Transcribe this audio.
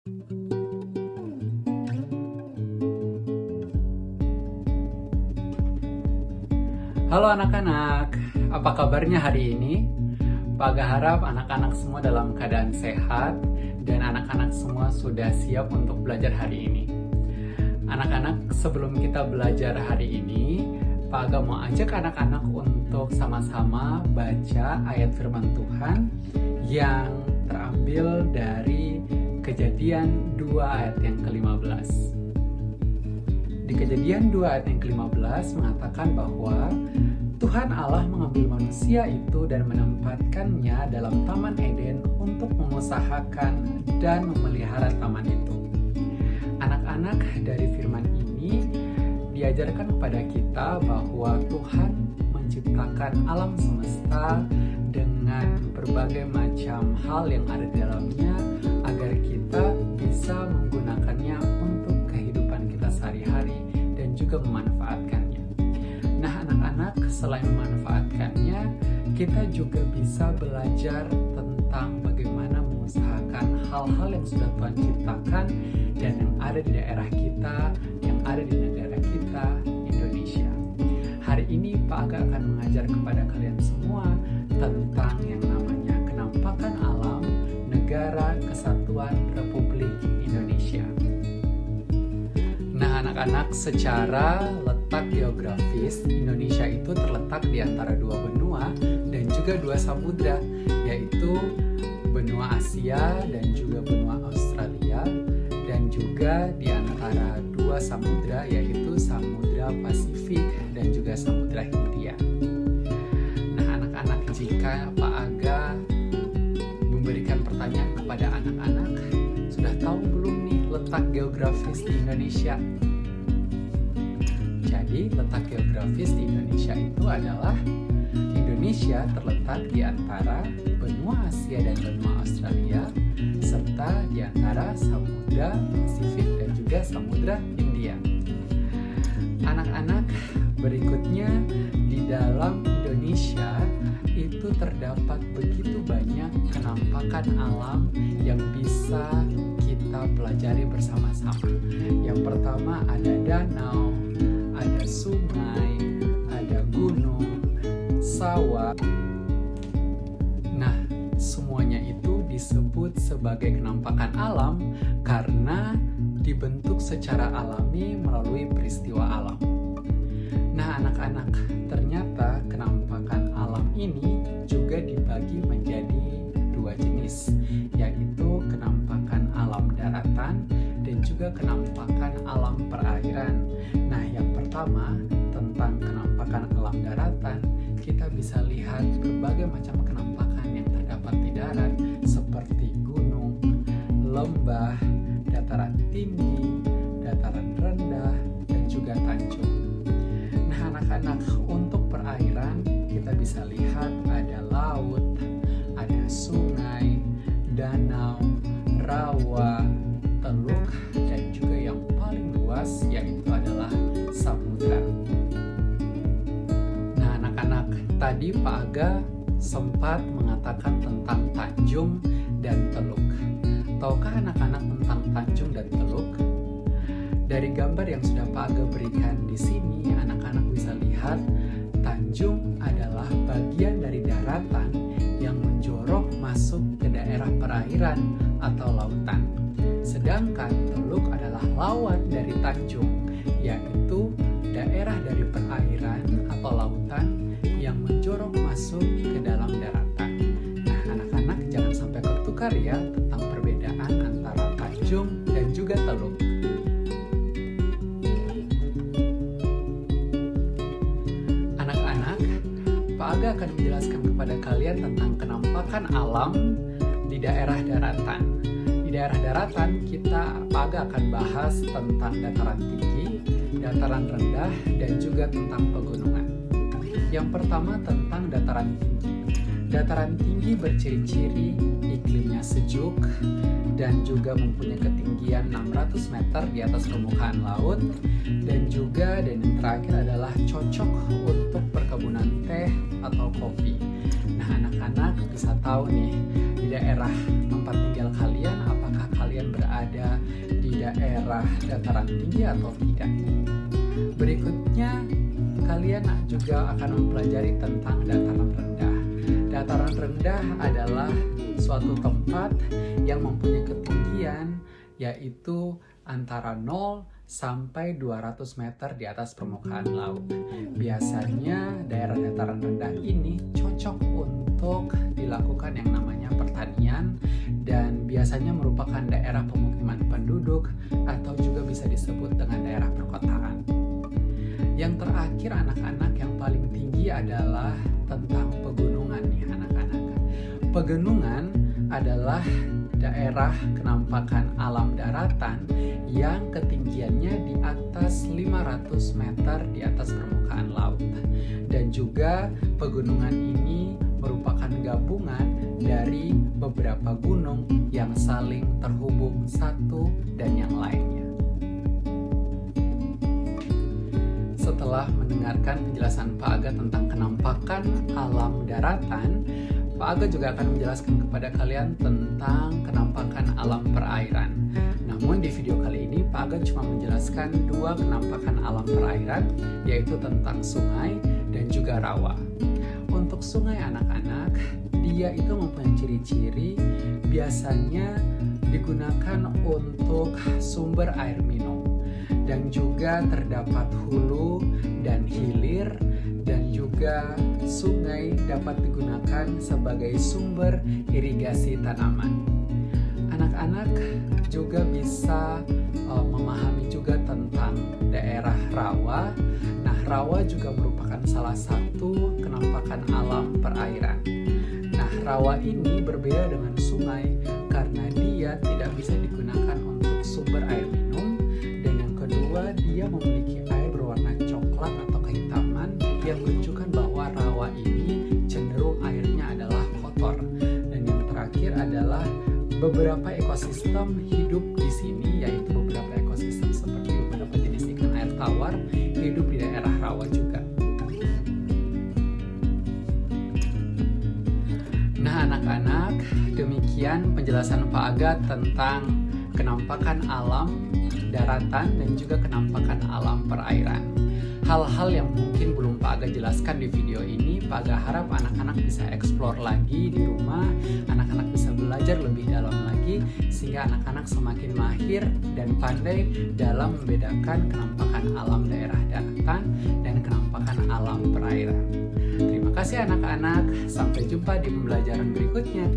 Halo anak-anak, apa kabarnya hari ini? Pak Aga harap anak-anak semua dalam keadaan sehat dan anak-anak semua sudah siap untuk belajar hari ini. Anak-anak, sebelum kita belajar hari ini, Pak Aga mau ajak anak-anak untuk sama-sama baca ayat firman Tuhan yang terambil dari Kejadian 2 ayat yang ke-15. Di Kejadian 2 ayat yang ke-15 mengatakan bahwa Tuhan Allah mengambil manusia itu dan menempatkannya dalam Taman Eden untuk mengusahakan dan memelihara taman itu. Anak-anak, dari firman ini diajarkan kepada kita bahwa Tuhan menciptakan alam semesta dengan berbagai macam hal yang ada di dalamnya agar kita bisa menggunakannya untuk kehidupan kita sehari-hari dan juga memanfaatkannya. Nah, anak-anak, selain memanfaatkannya, kita juga bisa belajar tentang bagaimana mengusahakan hal-hal yang sudah Tuhan ciptakan dan yang ada di daerah kita, yang ada di negara kita, Indonesia. Hari ini Pak Aga akan mengajar kepada kalian semua tentang yang namanya Kenampakan Alam Negara Kesatuan Republik Indonesia. Nah, anak-anak, secara letak geografis, Indonesia itu terletak di antara dua benua dan juga dua samudra, yaitu benua Asia dan juga benua Australia, dan juga di antara dua samudra, yaitu Samudra Pasifik dan juga Samudra Hindia. Nah, anak-anak, jika Pak Aga memberikan pertanyaan kepada anak-anak, sudah tahu belum nih letak geografis di Indonesia? Jadi, letak geografis di Indonesia itu adalah Indonesia terletak di antara benua Asia dan benua Australia, serta di antara Samudra Pasifik dan juga Samudra Hindia. Anak-anak, berikutnya di dalam Indonesia itu terdapat begitu banyak kenampakan alam yang bisa kita pelajari bersama-sama. Yang pertama ada danau, ada sungai, ada gunung, sawah. Nah, semuanya itu disebut sebagai kenampakan alam karena dibentuk secara alami melalui peristiwa alam. Nah, anak-anak, ternyata kenampakan alam ini juga dibagi menjadi dua jenis, yaitu kenampakan alam daratan dan juga kenampakan alam perairan. Nah, yang pertama tentang kenampakan alam daratan, kita bisa lihat berbagai macam kenampakan yang terdapat di darat seperti gunung, lembah, dataran tinggi, dataran rendah, dan juga tanjung. Nah, anak-anak, untuk perairan kita bisa lihat ada laut, ada sungai, danau, rawa, teluk, dan juga yang paling luas yaitu adalah samudra. Nah, anak-anak, tadi Pak Aga sempat mengatakan tentang tanjung dan teluk. Tahukah anak-anak tentang tanjung dan teluk? Dari gambar yang sudah Pak Aga berikan di sini, anak-anak bisa lihat tanjung adalah bagian dari daratan yang menjorok masuk ke daerah perairan atau lautan. Sedangkan teluk adalah lawan dari tanjung, yaitu daerah dari perairan atau lautan yang menjorok masuk ke dalam daratan. Nah, anak-anak, jangan sampai ketukar ya tentang perbedaan antara tanjung dan juga teluk. Anak-anak, Pak Aga akan menjelaskan kepada kalian tentang kenampakan alam di daerah daratan. Di daerah daratan, Pak Aga akan bahas tentang dataran tinggi, dataran rendah, dan juga tentang pegunungan. Yang pertama tentang dataran tinggi. Dataran tinggi berciri-ciri iklimnya sejuk dan juga mempunyai ketinggian 600 meter di atas permukaan laut, dan yang terakhir adalah cocok untuk perkebunan teh atau kopi. Nah, anak-anak bisa tahu nih di daerah tempat tinggal kalian, apakah kalian berada daerah dataran tinggi atau tidak. Berikutnya, kalian juga akan mempelajari tentang dataran rendah. Dataran rendah adalah suatu tempat yang mempunyai ketinggian yaitu antara 0 sampai 200 meter di atas permukaan laut. Biasanya daerah dataran rendah ini cocok untuk dilakukan yang namanya pertanian dan biasanya merupakan daerah pemukiman penduduk atau juga bisa disebut dengan daerah perkotaan. Yang terakhir anak-anak, yang paling tinggi adalah tentang pegunungan nih anak-anak. Pegunungan adalah daerah kenampakan alam daratan yang ketinggiannya di atas 500 meter di atas permukaan laut. Dan juga pegunungan ini merupakan gabungan dari beberapa gunung yang saling terhubung satu dan yang lainnya. Setelah mendengarkan penjelasan Pak Aga tentang kenampakan alam daratan, Pak Aga juga akan menjelaskan kepada kalian tentang kenampakan alam perairan. Namun di video kali ini Pak Aga cuma menjelaskan 2 kenampakan alam perairan, yaitu tentang sungai dan juga rawa. Untuk sungai anak-anak, dia itu mempunyai ciri-ciri biasanya digunakan untuk sumber air minum. Dan juga terdapat hulu dan hilir, dan juga sungai dapat digunakan sebagai sumber irigasi tanaman. Anak-anak juga bisa memahami juga tentang daerah rawa. Nah, rawa juga merupakan salah satu kenampakan alam perairan. Nah, rawa ini berbeda dengan sungai karena dia tidak bisa digunakan untuk sumber air minum. Kedua, dia memiliki air berwarna coklat atau kehitaman yang menunjukkan bahwa rawa ini cenderung airnya adalah kotor. Dan yang terakhir adalah beberapa ekosistem hidup di sini, yaitu beberapa ekosistem seperti beberapa jenis ikan air tawar hidup di daerah rawa juga. Nah anak-anak, demikian penjelasan Pak Aga tentang kenampakan alam daratan dan juga kenampakan alam perairan. Hal-hal yang mungkin belum Pak Aga jelaskan di video ini, Pak Aga harap anak-anak bisa explore lagi di rumah, anak-anak bisa belajar lebih dalam lagi, sehingga anak-anak semakin mahir dan pandai dalam membedakan kenampakan alam daerah daratan dan kenampakan alam perairan. Terima kasih anak-anak, sampai jumpa di pembelajaran berikutnya.